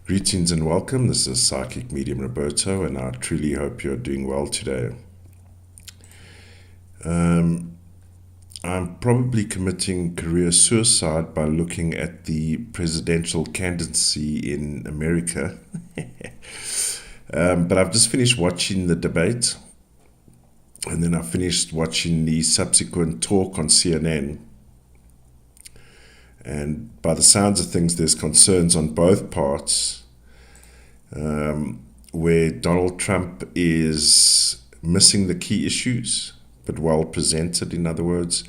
Greetings and welcome. This is Psychic Medium Roberto, and I truly hope you're doing well today. I'm probably committing career suicide by looking at the presidential candidacy in America. But I've just finished watching the debate, and then I finished watching the subsequent talk on CNN. And by the sounds of things, there's concerns on both parts, where Donald Trump is missing the key issues, but well presented, in other words,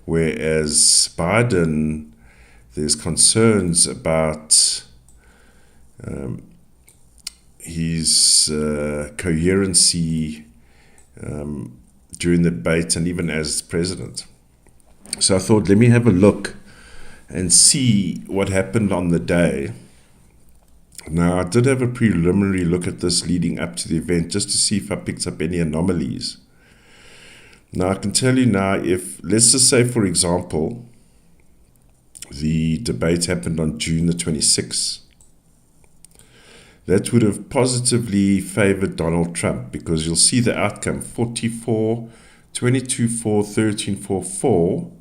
whereas Biden, there's concerns about his coherency during the debate and even as president. So I thought, let me have a look and see what happened on the day. Now, I did have a preliminary look at this leading up to the event just to see if I picked up any anomalies. Now, I can tell you now, if, let's just say, for example, the debate happened on June the 26th, that would have positively favored Donald Trump, because you'll see the outcome, 44, 22-4, 13-4, 4.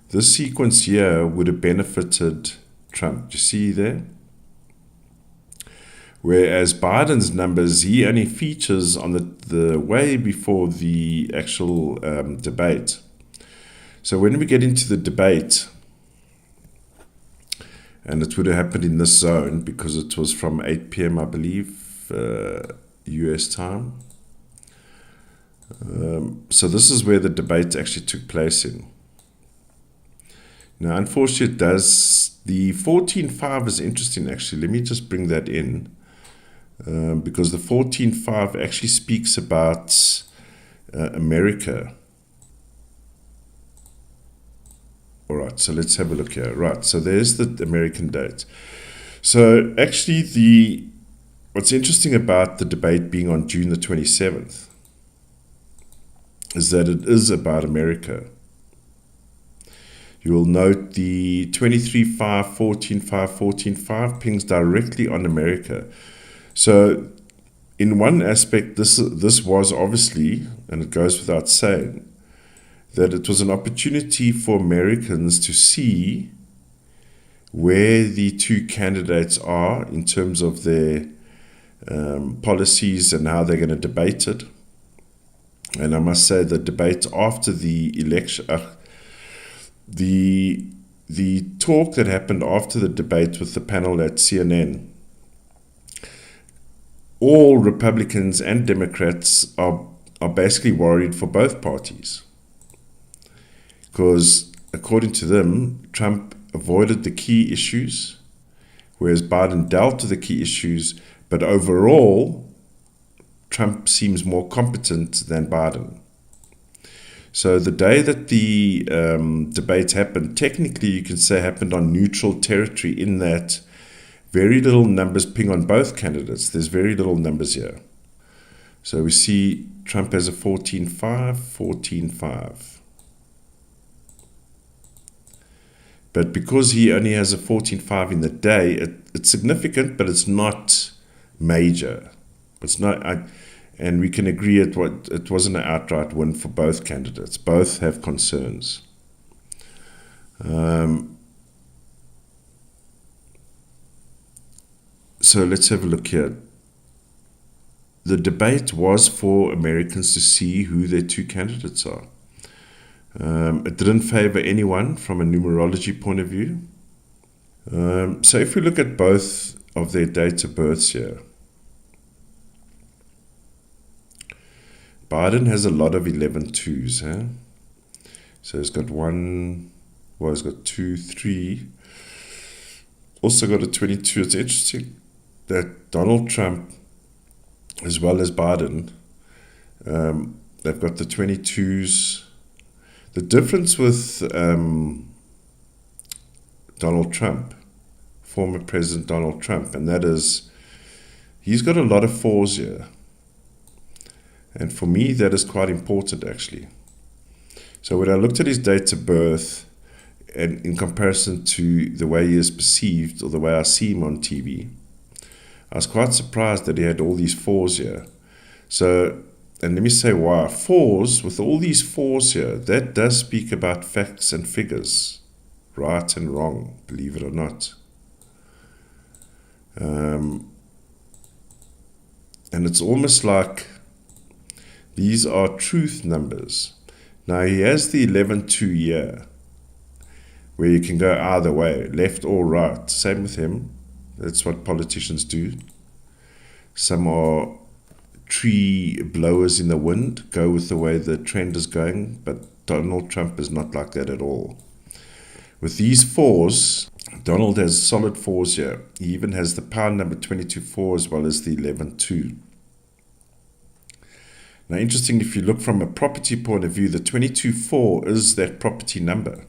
This sequence here would have benefited Trump. Do you see there? Whereas Biden's numbers, he only features on the way before the actual debate. So when we get into the debate, and it would have happened in this zone because it was from 8 p.m., I believe, US time. So this is where the debate actually took place in. Now, unfortunately, the 14-5 is interesting, actually. Let me just bring that in. Because the 14-5 actually speaks about America. All right, so let's have a look here. Right, so there's the American date. So actually, what's interesting about the debate being on June the 27th is that it is about America. You will note the 23-5, 14-5, 14-5 pings directly on America. So, in one aspect, this was obviously, and it goes without saying, that it was an opportunity for Americans to see where the two candidates are in terms of their policies and how they're going to debate it. And I must say, the debate after the election, the talk that happened after the debate with the panel at CNN, all Republicans and Democrats are basically worried for both parties. Because according to them, Trump avoided the key issues, whereas Biden dealt with the key issues. But overall, Trump seems more competent than Biden. So the day that the debate happened, technically you can say happened on neutral territory, in that very little numbers ping on both candidates. There's very little numbers here. So we see Trump has a 14-5, 14-5. But because he only has a 14-5 in the day, it's significant, but it's not major. It's not, and we can agree it wasn't an outright win for both candidates. Both have concerns. So let's have a look here. The debate was for Americans to see who their two candidates are. It didn't favor anyone from a numerology point of view. So if we look at both of their dates of births here, Biden has a lot of 11-2s. Huh? So he's got he's got 2, 3. Also got a 22. It's interesting that Donald Trump, as well as Biden, they've got the 22s. The difference with Donald Trump, former President Donald Trump, and that is, he's got a lot of 4s here. And for me, that is quite important, actually. So when I looked at his date of birth, and in comparison to the way he is perceived, or the way I see him on TV, I was quite surprised that he had all these fours here. So, and let me say why. Fours, with all these fours here, that does speak about facts and figures, right and wrong, believe it or not. And it's almost like these are truth numbers. Now, he has the 11-2 here, where you can go either way, left or right. Same with him. That's what politicians do. Some are tree blowers in the wind, go with the way the trend is going, but Donald Trump is not like that at all. With these fours, Donald has solid fours here. He even has the pound number 22-4 as well as the 11-2. Now, interesting, if you look from a property point of view, the 22-4 is that property number.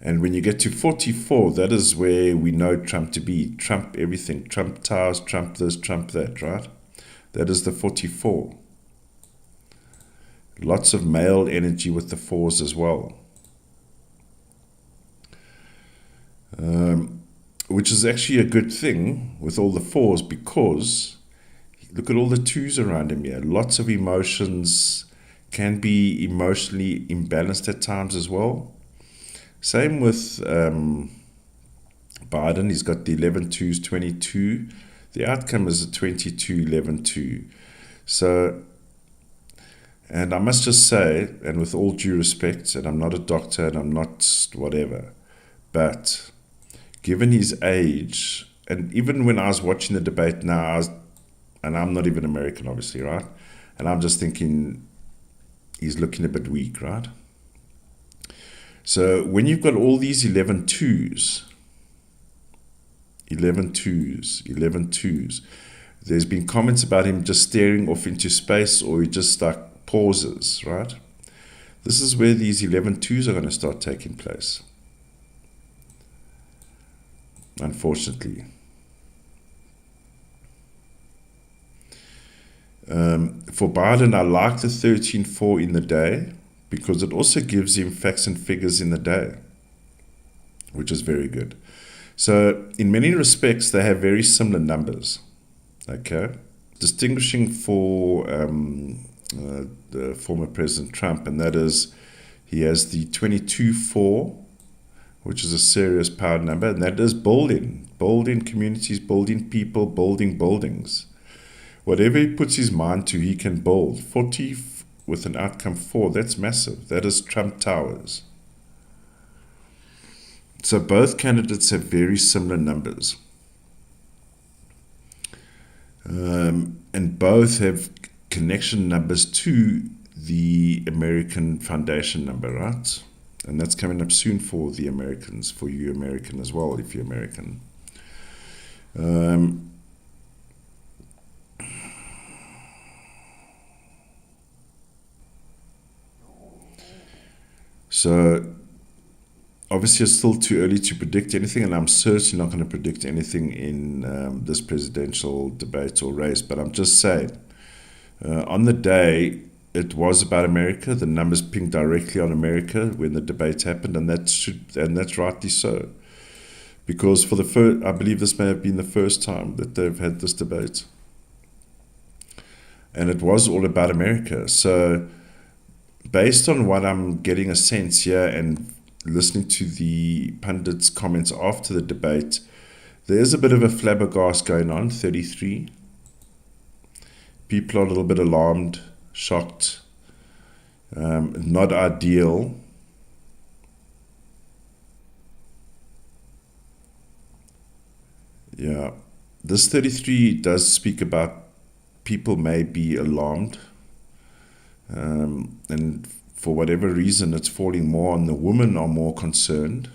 And when you get to 44, that is where we know Trump to be. Trump everything. Trump towers, Trump this, Trump that, right? That is the 44. Lots of male energy with the fours as well. Which is actually a good thing with all the fours, because look at all the twos around him here. Lots of emotions, can be emotionally imbalanced at times as well. Same with Biden. He's got the 11-2s, 22. The outcome is a 22, 11-2. So, and I must just say, and with all due respect, and I'm not a doctor and I'm not whatever, but given his age, and even when I was watching the debate now, and I'm not even American, obviously, right? And I'm just thinking, he's looking a bit weak, right? So when you've got all these 11-2s, 11-2s, 11-2s, there's been comments about him just staring off into space, or he just like pauses, right? This is where these 11-2s are going to start taking place, unfortunately. For Biden, I like the 13-4 in the day, because it also gives him facts and figures in the day, which is very good. So in many respects, they have very similar numbers, okay? Distinguishing for the former President Trump, and that is he has the 22-4, which is a serious power number, and that is building communities, building people, building buildings. Whatever he puts his mind to, he can build. 40 with an outcome 4, that's massive. That is Trump Towers. So both candidates have very similar numbers. And both have connection numbers to the American Foundation number, right? And that's coming up soon for the Americans, for you American as well, if you're American. So obviously it's still too early to predict anything, and I'm certainly not going to predict anything in this presidential debate or race, but I'm just saying, on the day, it was about America. The numbers pinged directly on America when the debate happened, and that's rightly so, because for the first, I believe this may have been the first time that they've had this debate, and it was all about America. So based on what I'm getting a sense here and listening to the pundits' comments after the debate, there's a bit of a flabbergast going on, 33. People are a little bit alarmed, shocked, not ideal. Yeah, this 33 does speak about people may be alarmed. And for whatever reason, it's falling more on the women are more concerned.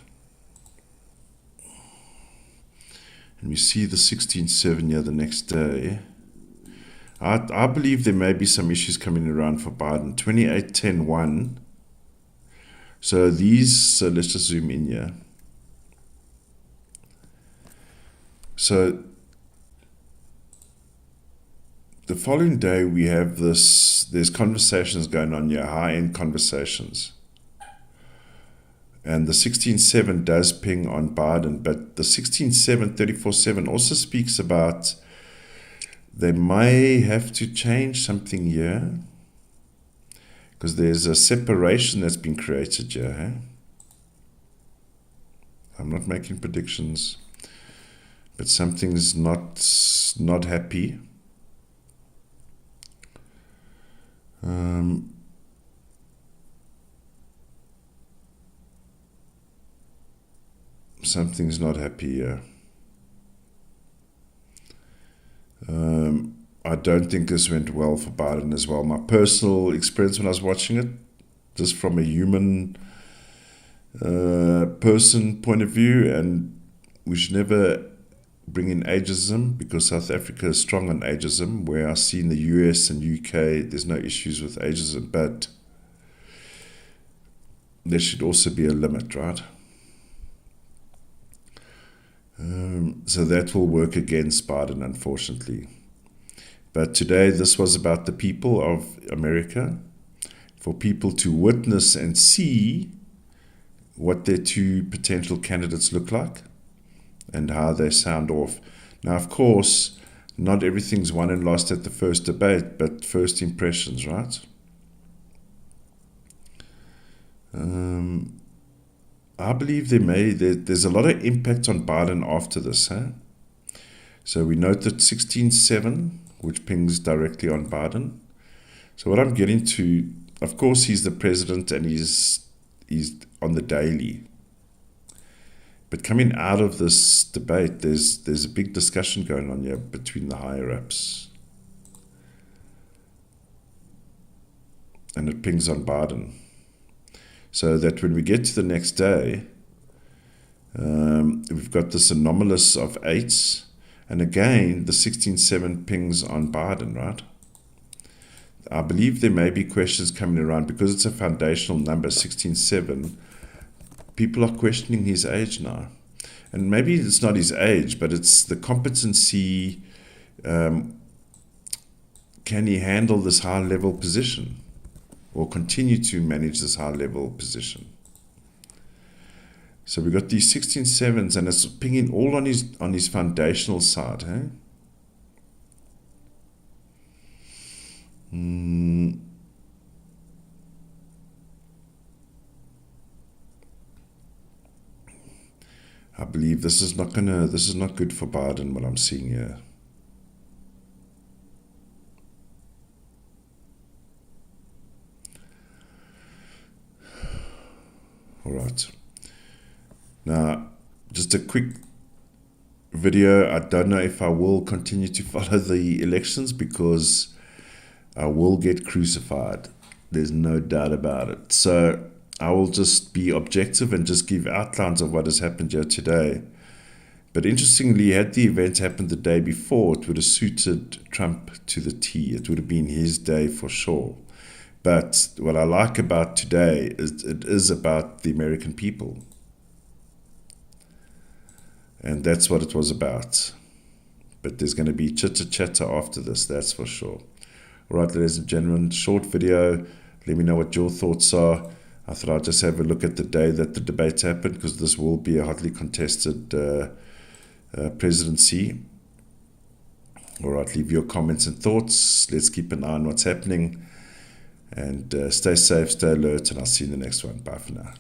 And we see the 16-7 here the next day. I believe there may be some issues coming around for Biden. 28-10-1. So let's just zoom in here. So the following day, we have there's conversations going on here, high-end conversations. And the 16-7 does ping on Biden, but the 16-7, 34-7 also speaks about they may have to change something here because there's a separation that's been created here. Huh? I'm not making predictions, but something's not happy. Something's not happy here. I don't think this went well for Biden as well. My personal experience when I was watching it, just from a human person point of view, and we should never bring in ageism because South Africa is strong on ageism, where I see in the US and UK there's no issues with ageism, but there should also be a limit, right? So that will work against Biden, unfortunately. But today, this was about the people of America, for people to witness and see what their two potential candidates look like and how they sound off. Now, of course, not everything's won and lost at the first debate, but first impressions, right? I believe there's a lot of impact on Biden after this. Huh? So we note that 16-7, which pings directly on Biden. So what I'm getting to, of course, he's the president and he's on the daily. But coming out of this debate, there's a big discussion going on here between the higher-ups. And it pings on Biden. So that when we get to the next day, we've got this anomalous of 8s. And again, the 16-7 pings on Biden, right? I believe there may be questions coming around because it's a foundational number, 16-7. People are questioning his age now. And maybe it's not his age, but it's the competency. Can he handle this high-level position or continue to manage this high-level position? So we've got these 16-7s, and it's pinging all on his foundational side. Hey? I believe this is not good for Biden, what I'm seeing here. All right. Now, just a quick video. I don't know if I will continue to follow the elections because I will get crucified. There's no doubt about it. So I will just be objective and just give outlines of what has happened here today. But interestingly, had the event happened the day before, it would have suited Trump to the T. It would have been his day for sure. But what I like about today is it is about the American people. And that's what it was about. But there's going to be chitter-chatter after this, that's for sure. All right, ladies and gentlemen, short video. Let me know what your thoughts are. I thought I'd just have a look at the day that the debates happened because this will be a hotly contested presidency. All right, leave your comments and thoughts. Let's keep an eye on what's happening. And stay safe, stay alert, and I'll see you in the next one. Bye for now.